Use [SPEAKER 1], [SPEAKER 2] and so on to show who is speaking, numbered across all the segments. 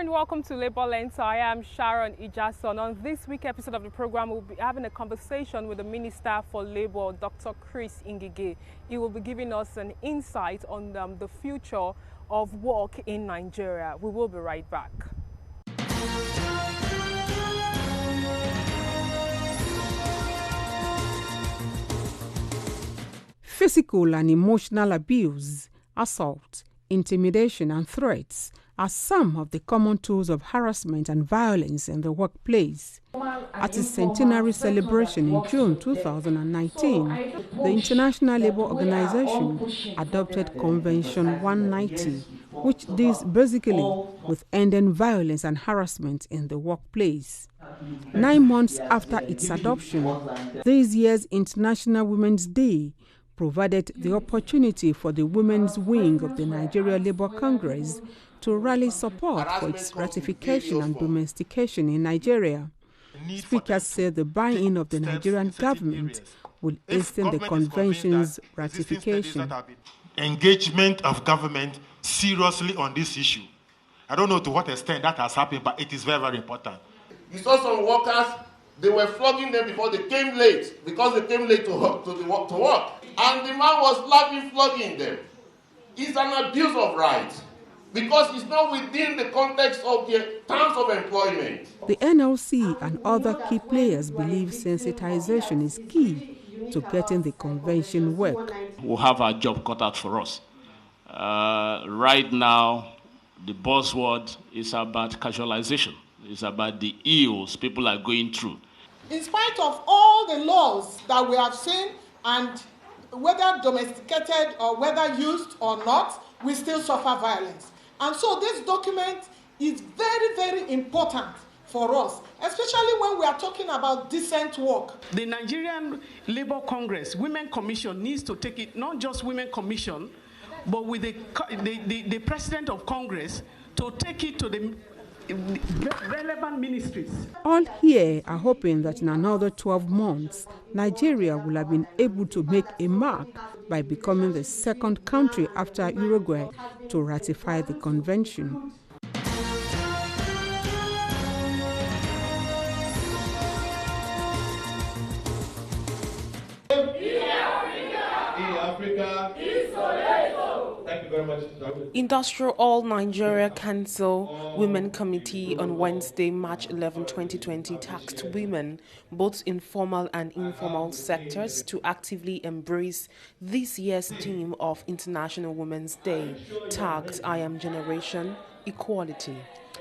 [SPEAKER 1] and welcome to Labour Lens. I am Sharon Ijason. On this week's episode of the program, we'll be having a conversation with the Minister for Labour, Dr. Ngige. He will be giving us an insight on the future of work in Nigeria. We will be right back.
[SPEAKER 2] Physical and emotional abuse, assault, intimidation and threats are some of the common tools of harassment and violence in the workplace. At its centenary celebration in June 2019, the International Labour Organization adopted Convention 190, which deals basically with ending violence and harassment in the workplace. 9 months after its adoption, this year's International Women's Day provided the opportunity for the women's wing of the Nigeria Labour Congress to rally support for its ratification and domestication in Nigeria. Speakers said the buy-in of the Nigerian government will hasten the convention's ratification.
[SPEAKER 3] Engagement of government seriously on this issue. I don't know to what extent that has happened, but it is very, very important.
[SPEAKER 4] You saw some workers, they were flogging them before they came late, because they came late to work. And the man was laughing, flogging them. It's an abuse of rights, because it's not within the context of the terms of employment.
[SPEAKER 2] The NLC and other key players believe sensitization is key to getting the convention work.
[SPEAKER 5] We'll have our job cut out for us. Right now, the buzzword is about casualization. It's about the ills people are going through.
[SPEAKER 6] In spite of all the laws that we have seen, and whether domesticated or whether used or not, we still suffer violence. And so this document is very, very important for us, especially when we are talking about decent work.
[SPEAKER 7] The Nigerian Labour Congress Women Commission needs to take it, not just Women Commission, but with the President of Congress to take it to the relevant ministries.
[SPEAKER 2] All here are hoping that in another 12 months, Nigeria will have been able to make a mark by becoming the second country after Uruguay to ratify the convention.
[SPEAKER 1] Industrial All Nigeria Council Women Committee on Wednesday, March 11, 2020, tasked women, both in formal and informal sectors, to actively embrace this year's theme of International Women's Day, tagged I Am Generation Equality,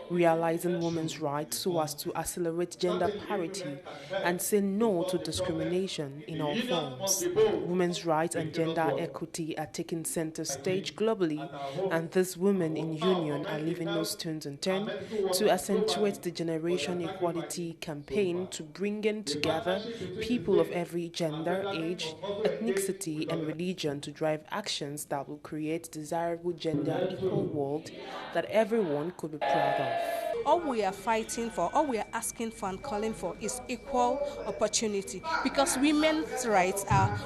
[SPEAKER 1] realizing women's rights so as to accelerate gender parity and say no to discrimination in all forms. Women's rights and gender equity are taking center stage globally, and these women in union are leaving no stones unturned to accentuate the Generation Equality campaign to bring in together people of every gender, age, ethnicity, and religion to drive actions that will create desirable gender equal world that everyone could be proud of.
[SPEAKER 8] All we are fighting for, all we are asking for and calling for is equal opportunity, because women's rights are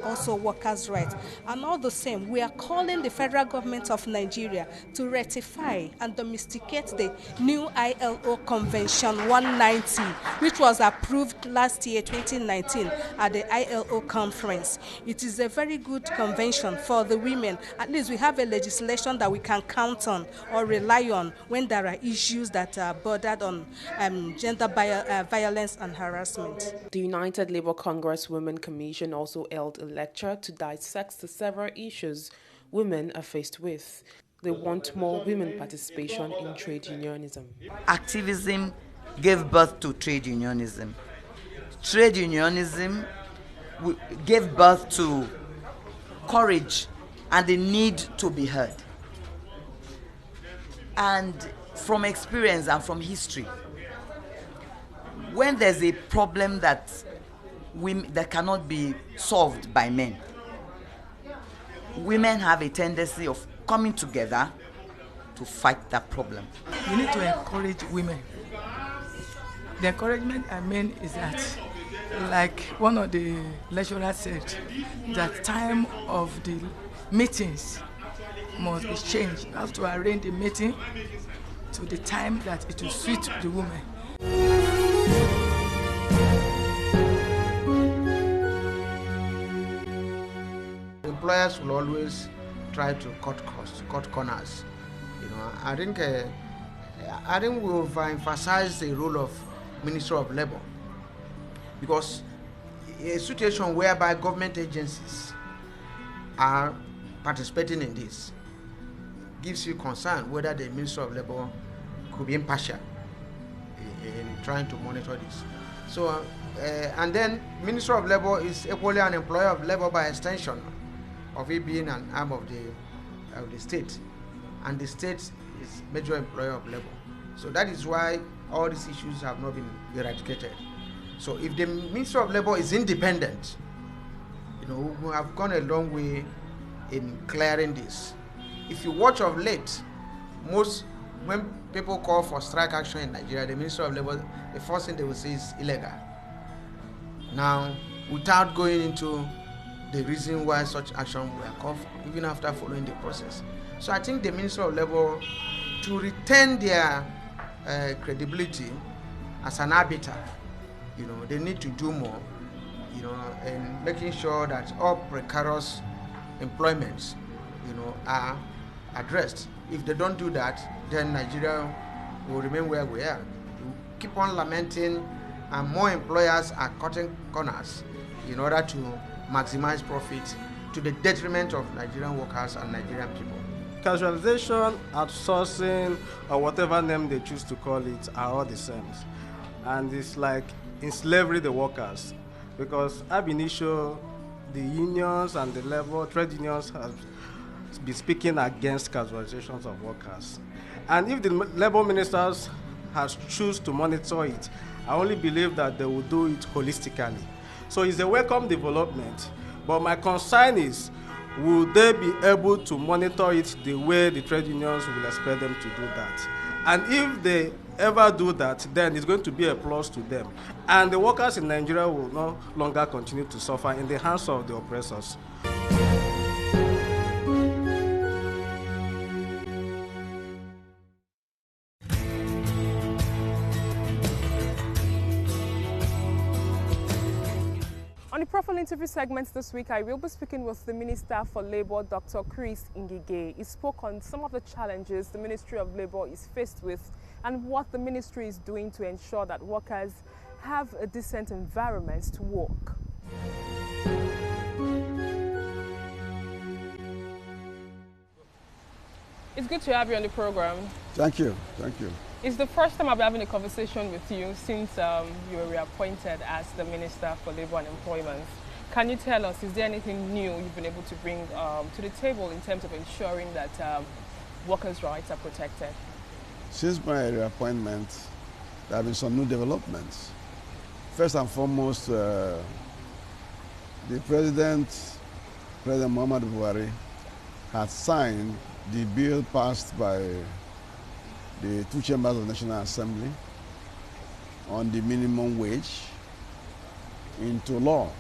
[SPEAKER 8] also workers' rights. And all the same, we are calling the federal government of Nigeria to ratify and domesticate the new ILO Convention 190, which was approved last year, 2019, at the ILO conference. It is a very good convention for the women. At least we have a legislation that we can count on or rely on when there are issues that are bordered on gender violence and harassment.
[SPEAKER 1] The United Labour Congress Women Commission also held a lecture to dissect the several issues women are faced with. They want more women participation in trade unionism.
[SPEAKER 9] Activism gave birth to trade unionism. Trade unionism gave birth to courage and the need to be heard. And from experience and from history, when there's a problem that cannot be solved by men, women have a tendency of coming together to fight that problem.
[SPEAKER 10] We need to encourage women. The encouragement I mean is that, like one of the lecturers said, that time of the meetings must be changed. You have to arrange the meeting to the time that it will suit the woman.
[SPEAKER 11] Employers will always try to cut costs, cut corners. I think we've emphasized the role of Ministry of Labour, because a situation whereby government agencies are participating in this gives you concern whether the Ministry of Labour could be impartial in trying to monitor this. So, and then Ministry of Labour is equally an employer of labour by extension of it being an arm of the state, and the state is major employer of labour. So that is why all these issues have not been eradicated. So if the Ministry of Labour is independent, we have gone a long way in clearing this. If you watch of late, when people call for strike action in Nigeria, the Ministry of Labour, the first thing they will say is illegal. Now, without going into the reason why such action were called for, even after following the process. So I think the Ministry of Labour, to retain their credibility as an arbiter, they need to do more, in making sure that all precarious employments, are addressed. If they don't do that, then Nigeria will remain where we are. We keep on lamenting, and more employers are cutting corners in order to maximize profit to the detriment of Nigerian workers and Nigerian people.
[SPEAKER 12] Casualization, outsourcing, or whatever name they choose to call it are all the same. And it's like enslaving the workers, because ab initio, the unions and the trade unions have been speaking against casualizations of workers. And if the labor ministers has choose to monitor it, I only believe that they will do it holistically. So it's a welcome development, but my concern is, will they be able to monitor it the way the trade unions will expect them to do that? And if they ever do that, then it's going to be a plus to them. And the workers in Nigeria will no longer continue to suffer in the hands of the oppressors.
[SPEAKER 1] On the profile interview segments this week, I will be speaking with the Minister for Labour, Dr. Ngige. He spoke on some of the challenges the Ministry of Labour is faced with and what the ministry is doing to ensure that workers have a decent environment to work. It's good to have you on the program.
[SPEAKER 13] Thank you. Thank you.
[SPEAKER 1] It's the first time I'll be having a conversation with you since you were reappointed as the Minister for Labour and Employment. Can you tell us, is there anything new you've been able to bring to the table in terms of ensuring that workers' rights are protected?
[SPEAKER 13] Since my reappointment, there have been some new developments. First and foremost, the President Muhammadu Buhari, had signed the bill passed by the two chambers of the National Assembly on the minimum wage into law.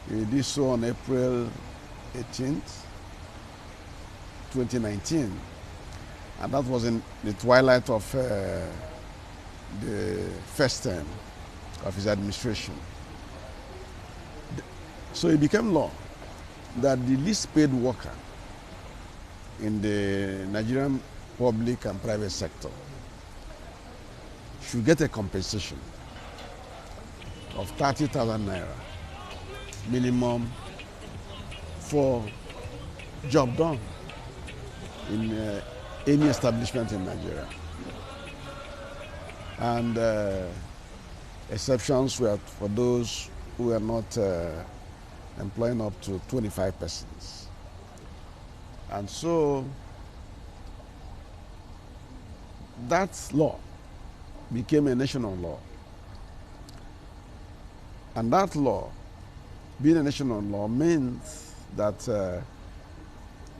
[SPEAKER 13] He did so on April 18th, 2019. And that was in the twilight of the first term of his administration. So it became law that the least paid worker in the Nigerian public and private sector should get a compensation of 30,000 naira minimum for job done in any establishment in Nigeria. And exceptions were for those who are not employing up to 25 persons. And so that law became a national law. And that law, being a national law, means that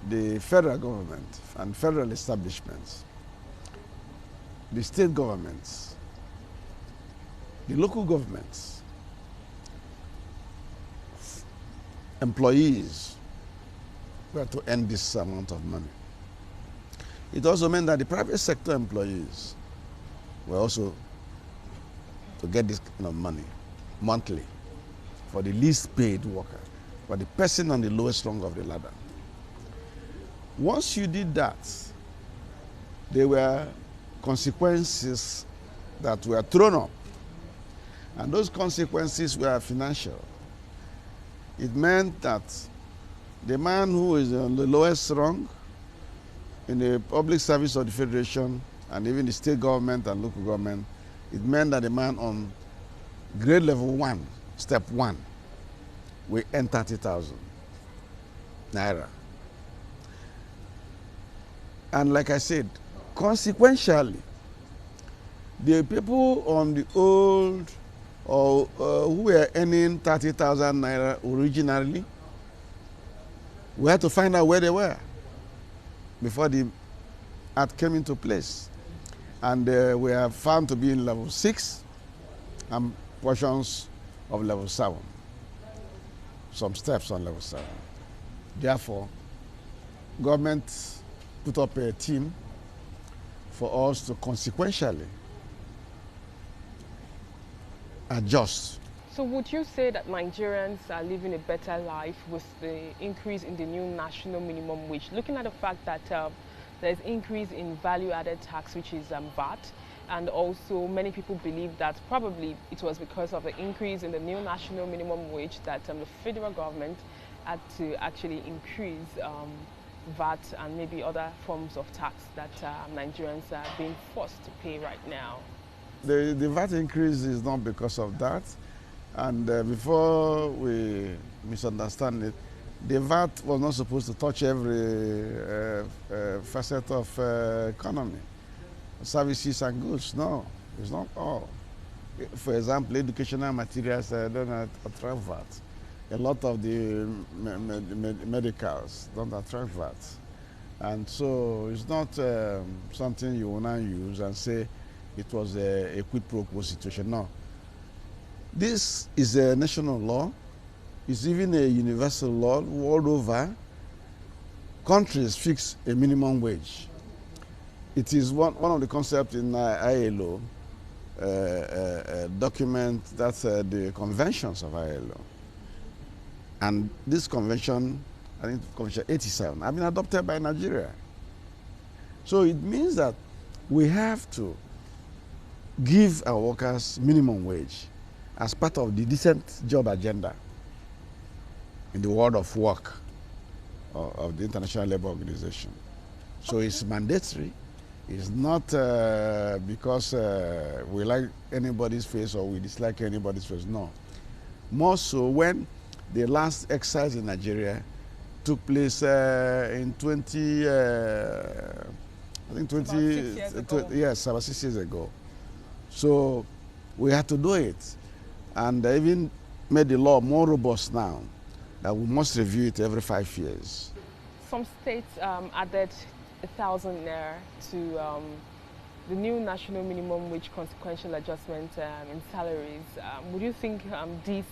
[SPEAKER 13] the federal government and federal establishments, the state governments, the local governments, employees were to earn this amount of money. It also meant that the private sector employees were also to get this kind of money monthly for the least paid worker, for the person on the lowest rung of the ladder. Once you did that, there were consequences that were thrown up. And those consequences were financial. It meant that the man who is on the lowest rung in the public service of the Federation and even the state government and local government, it meant that the man on grade level 1, step 1, will earn 30,000 naira. And like I said, consequentially, the people on the old or who were earning 30,000 naira originally, we had to find out where they were before the act came into place. And we are found to be in level 6 and portions of level 7, some steps on level 7. Therefore, government put up a team for us to consequentially adjust.
[SPEAKER 1] So would you say that Nigerians are living a better life with the increase in the new national minimum wage? Looking at the fact that there's increase in value-added tax, which is VAT, and also many people believe that probably it was because of the increase in the new national minimum wage that the federal government had to actually increase VAT and maybe other forms of tax that Nigerians are being forced to pay right now.
[SPEAKER 13] The VAT increase is not because of that. And before we misunderstand it, the VAT was not supposed to touch every facet of economy, services and goods. No, it's not all. For example, educational materials don't attract VAT. A lot of the medicals don't attract VAT. And so it's not something you want to use and say it was a quid pro quo situation. No. This is a national law. It's even a universal law world over. Countries fix a minimum wage. It is one of the concepts in ILO document, that's the conventions of ILO. And this convention, I think Convention 87, have been adopted by Nigeria. So it means that we have to give our workers minimum wage as part of the decent job agenda in the world of work of the International Labour Organization. So it's mandatory. It's not because we like anybody's face or we dislike anybody's face, no. More so when the last exercise in Nigeria took place in about 6 years ago. So we had to do it. And they even made the law more robust now, that we must review it every 5 years.
[SPEAKER 1] Some states added 1,000 naira to the new national minimum wage consequential adjustment in salaries. Would you think this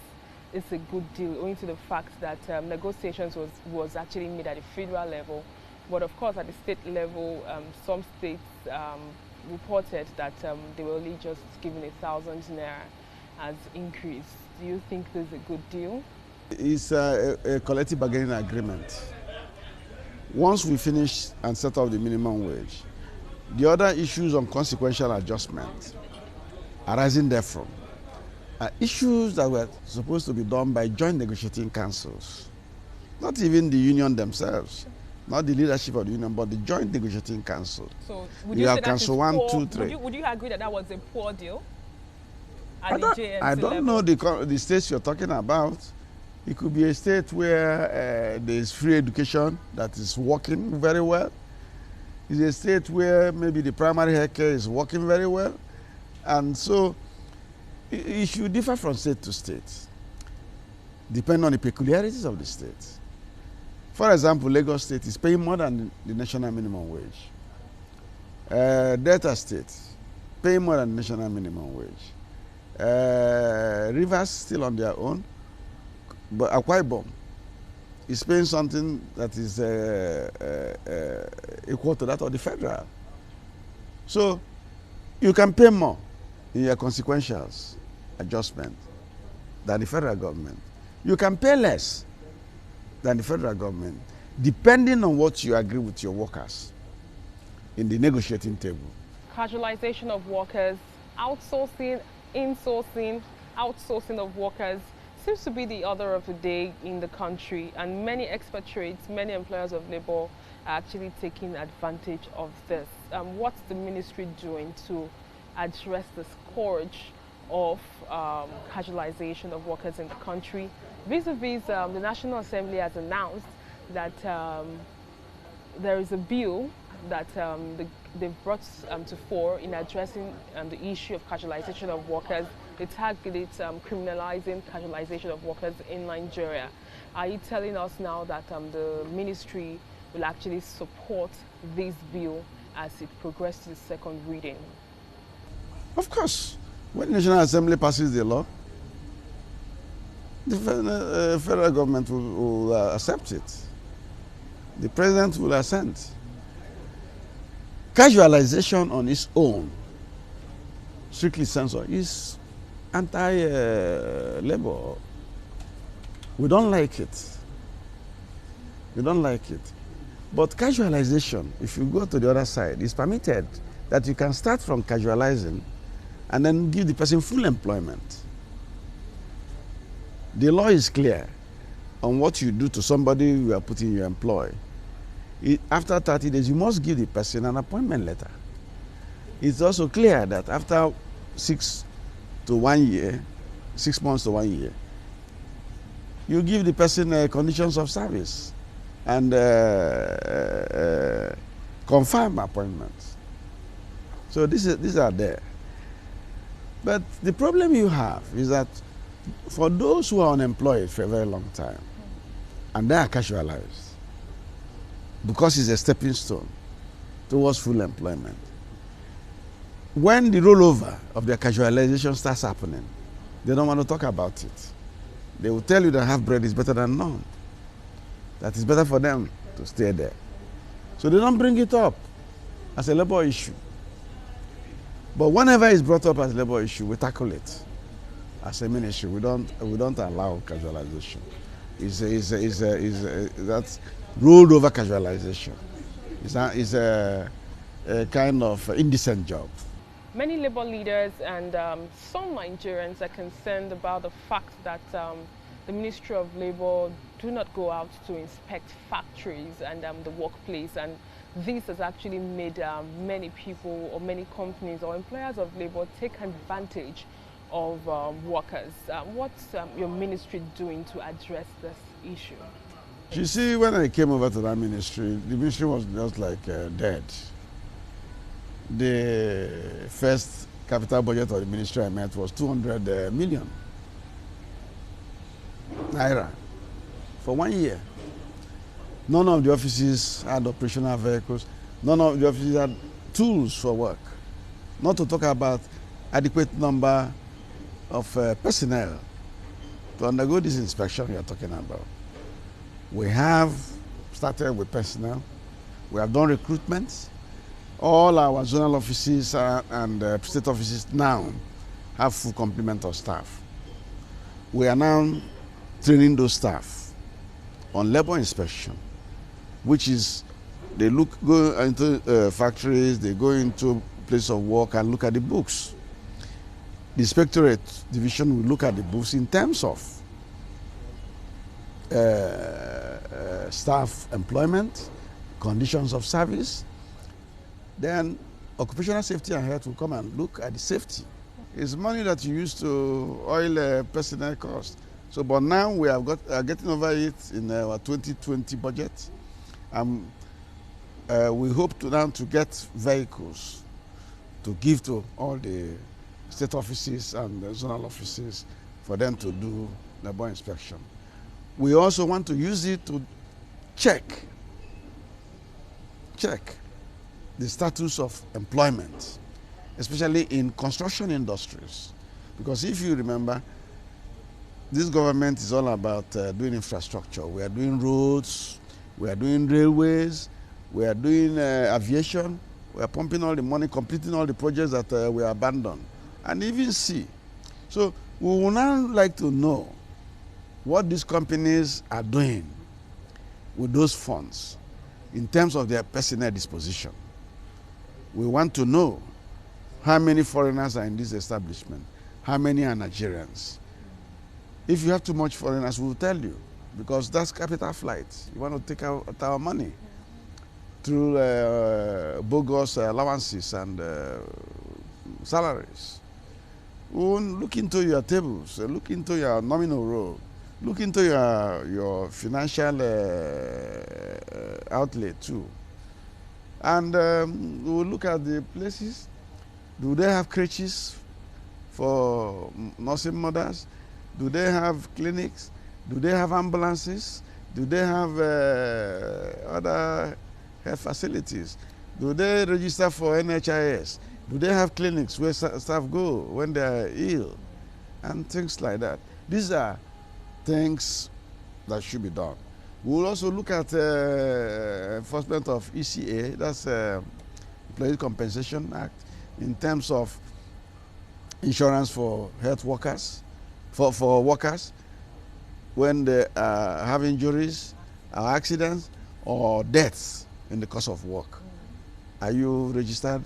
[SPEAKER 1] is a good deal, owing to the fact that negotiations was actually made at the federal level, but of course at the state level, some states reported that they were only just given 1,000 naira as increase. Do you think this is a good deal?
[SPEAKER 13] It's a collective bargaining agreement. Once we finish and set up the minimum wage, the other issues on consequential adjustment arising therefrom are issues that were supposed to be done by joint negotiating councils. Not even the union themselves, not the leadership of the union, but the joint negotiating council.
[SPEAKER 1] So would you
[SPEAKER 13] have
[SPEAKER 1] say
[SPEAKER 13] council 1, 2, 3.
[SPEAKER 1] Would you agree that that was a poor deal?
[SPEAKER 13] I don't know the states you're talking about. It could be a state where there's free education that is working very well. It's a state where maybe the primary health care is working very well. And so it should differ from state to state, depending on the peculiarities of the state. For example, Lagos State is paying more than the national minimum wage. Delta State, paying more than the national minimum wage. Rivers still on their own, but Akwa Ibom is paying something that is equal to that of the federal. So you can pay more in your consequentials adjustment than the federal government. You can pay less than the federal government, depending on what you agree with your workers in the negotiating table.
[SPEAKER 1] Casualization of workers, outsourcing, insourcing, outsourcing of workers seems to be the order of the day in the country, and many expatriates, many employers of labor are actually taking advantage of this. What's the ministry doing to address the scourge of casualization of workers in the country? Vis-a-vis, the National Assembly has announced that there is a bill that they've brought to fore in addressing the issue of casualization of workers. They targeted criminalizing casualization of workers in Nigeria. Are you telling us now that the ministry will actually support this bill as it progresses to the second reading?
[SPEAKER 13] Of course, when the National Assembly passes the law, the federal government will accept it. The president will assent. Casualization on its own, strictly censored, is anti-labor. We don't like it. We don't like it. But casualization, if you go to the other side, is permitted, that you can start from casualizing and then give the person full employment. The law is clear on what you do to somebody you are putting in your employ. After 30 days, you must give the person an appointment letter. It's also clear that after 6 to 1 year, 6 months to 1 year, you give the person conditions of service and confirm appointments. So these are there. But the problem you have is that for those who are unemployed for a very long time, and they are casualized, because it's a stepping stone towards full employment, when the rollover of their casualization starts happening, they don't want to talk about it. They will tell you that half bread is better than none. That it's better for them to stay there. So they don't bring it up as a labor issue. But whenever it's brought up as a labor issue, we tackle it as a ministry. We don't allow casualization. That's rolled over casualization. It's a kind of indecent job.
[SPEAKER 1] Many labor leaders and some Nigerians are concerned about the fact that the Ministry of Labor do not go out to inspect factories and the workplace, and this has actually made many people or many companies or employers of labor take advantage of workers. What's your ministry doing to address this issue?
[SPEAKER 13] You see, when I came over to that ministry, the ministry was just like dead. The first capital budget of the ministry I met was 200 million naira for 1 year. None of the offices had operational vehicles. None of the offices had tools for work. Not to talk about adequate number of personnel to undergo this inspection we are talking about. We have started with personnel. We have done recruitment. All our zonal offices and state offices now have full complement of staff. We are now training those staff on labor inspection, which is they go into factories, they go into place of work and look at the books. The inspectorate division will look at the books in terms of staff employment, conditions of service. Then occupational safety and health will come and look at the safety. It's money that you use to oil personnel cost. So, but now we are getting over it in our 2020 budget. We hope to now to get vehicles to give to all the state offices and the zonal offices for them to do labor inspection. We also want to use it to check the status of employment, especially in construction industries. Because if you remember, this government is all about doing infrastructure. We are doing roads, we are doing railways, we are doing aviation. We are pumping all the money, completing all the projects that we abandoned, and even sea. So we would now like to know what these companies are doing with those funds in terms of their personnel disposition. We want to know how many foreigners are in this establishment, how many are Nigerians. If you have too much foreigners, we will tell you, because that's capital flight. You want to take out our money through bogus allowances and salaries. We will look into your tables, look into your nominal roll, look into your financial outlay too. And we will look at the places. Do they have creches for nursing mothers? Do they have clinics? Do they have ambulances? Do they have other health facilities? Do they register for NHIS? Do they have clinics where staff go when they are ill? And things like that. These are things that should be done. We will also look at enforcement of ECA, that's Employee Compensation Act, in terms of insurance for health workers, for workers when they have injuries, or accidents, or deaths in the course of work. Are you registered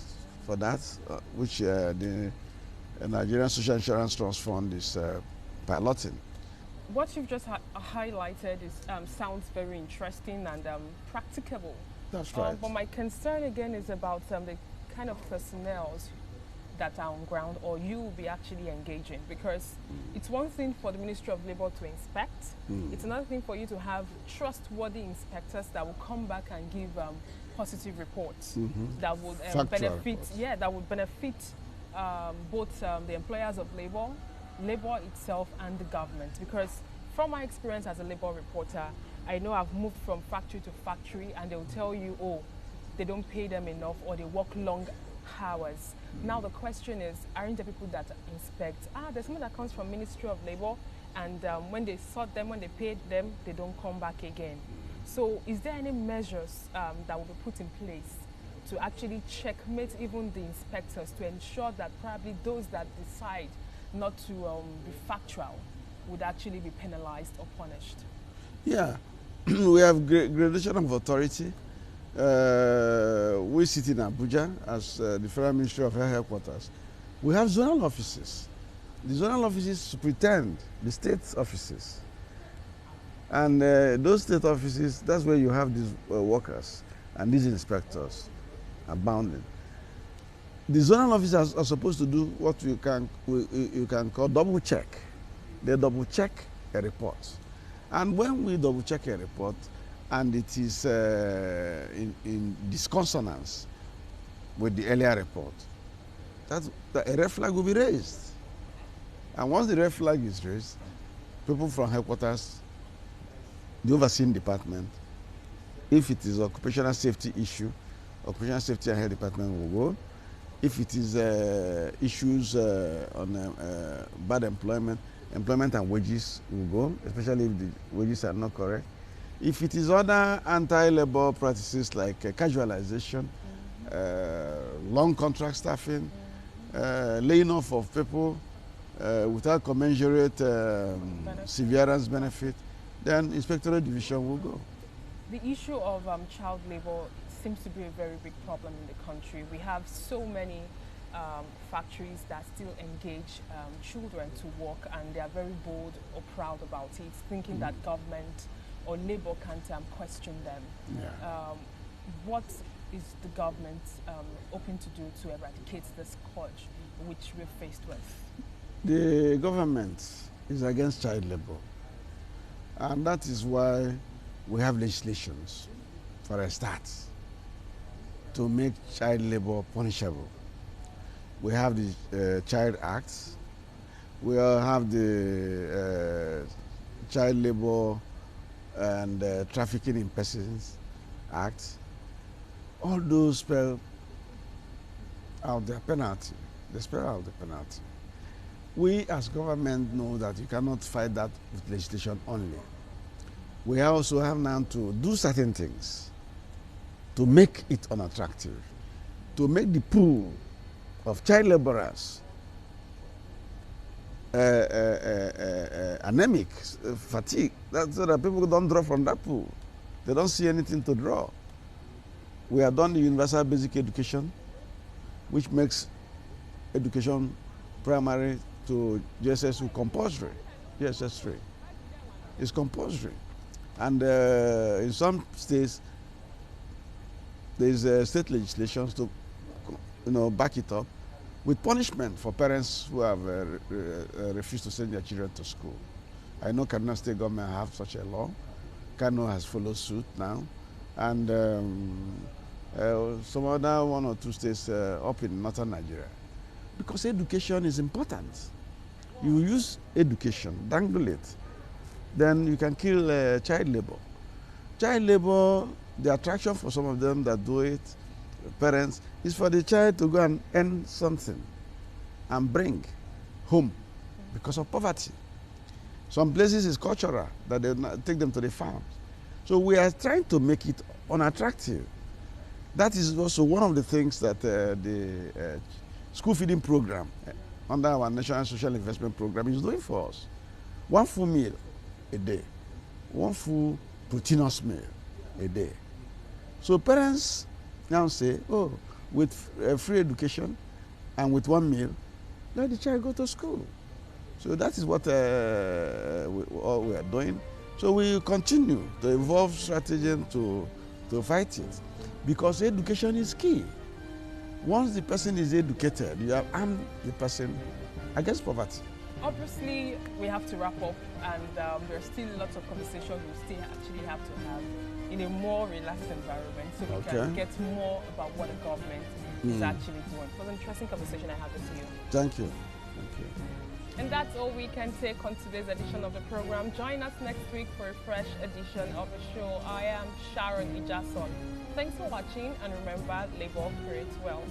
[SPEAKER 13] for that? Which the Nigerian Social Insurance Trust Fund is piloting.
[SPEAKER 1] What you've just highlighted sounds very interesting and practicable.
[SPEAKER 13] That's right.
[SPEAKER 1] But my concern again is about the kind of personnel that are on ground, or you will be actually engaging, because it's one thing for the Ministry of Labour to inspect. It's another thing for you to have trustworthy inspectors that will come back and give positive reports that would benefit. Reports. Yeah, that would benefit both the employers of labor itself, and the government. Because from my experience as a labor reporter, I know I've moved from factory to factory, and they will tell you, oh, they don't pay them enough, or they work long hours. Now the question is, aren't the people that inspect, there's someone that comes from Ministry of Labour, and when they sort them, when they paid them, they don't come back again. So is there any measures that will be put in place to actually checkmate even the inspectors, to ensure that probably those that decide not to be factual would actually be penalized or punished?
[SPEAKER 13] Yeah, we have gradation of authority. We sit in Abuja as the Federal Ministry of Health Headquarters. We have zonal offices. The zonal offices superintend the state offices. And those state offices, that's where you have these workers and these inspectors abounding. The zonal officers are supposed to do what you can call double check. They double check a report. And when we double check a report, and it is in disconsonance with the earlier report, a red flag will be raised. And once the red flag is raised, people from headquarters, the overseeing department, if it is occupational safety issue, occupational safety and health department will go. If it is issues on bad employment and wages will go, especially if the wages are not correct. If it is other anti-labor practices like casualization, long contract staffing, laying off of people without commensurate severance benefit, then inspectorate division will go.
[SPEAKER 1] The issue of child labor seems to be a very big problem in the country. We have so many factories that still engage children to work, and they are very bold or proud about it, thinking that government or labor can't question them. Yeah. What is the government hoping to do to eradicate this scourge which we're faced with?
[SPEAKER 13] The government is against child labor, and that is why we have legislations, for a start, to make child labor punishable. We have the Child Act, we have the Child Labor and Trafficking in Persons Act. All those spell out their penalty. They spell out the penalty. we as government know that you cannot fight that with legislation only. We also have now to do certain things to make it unattractive, to make the pool of child laborers anemic, fatigue, so that people don't draw from that pool. They don't see anything to draw. We have done the universal basic education, which makes education primary to GSS2 compulsory. GSS3 is compulsory. And in some states, there is state legislation to back it up with punishment for parents who have refused to send their children to school. I know Kaduna State government have such a law. Kano has followed suit now. And some other 1 or 2 states up in northern Nigeria. Because education is important. You use education, dangle it, then you can kill child labor. Child labor, the attraction for some of them that do it, parents, is for the child to go and earn something and bring home because of poverty. Some places is cultural, that they take them to the farms. So we are trying to make it unattractive. That is also one of the things that the school feeding program under our National Social Investment Program is doing for us. 1 full meal a day, 1 full proteinous meal a day. So parents now say, oh, with free education and with 1 meal, let the child go to school. So that is what we are doing. So we continue to evolve strategy to fight it, because education is key. Once the person is educated, you have armed the person against poverty.
[SPEAKER 1] Obviously, we have to wrap up, and there's still lots of conversation we still actually have to have in a more relaxed environment, so we can get more about what the government is actually doing. It was an interesting conversation I had with you.
[SPEAKER 13] Thank you. Thank you.
[SPEAKER 1] And that's all we can take on today's edition of the program. Join us next week for a fresh edition of the show. I am Sharon Ijason. Thanks for watching, and remember, labor creates wealth.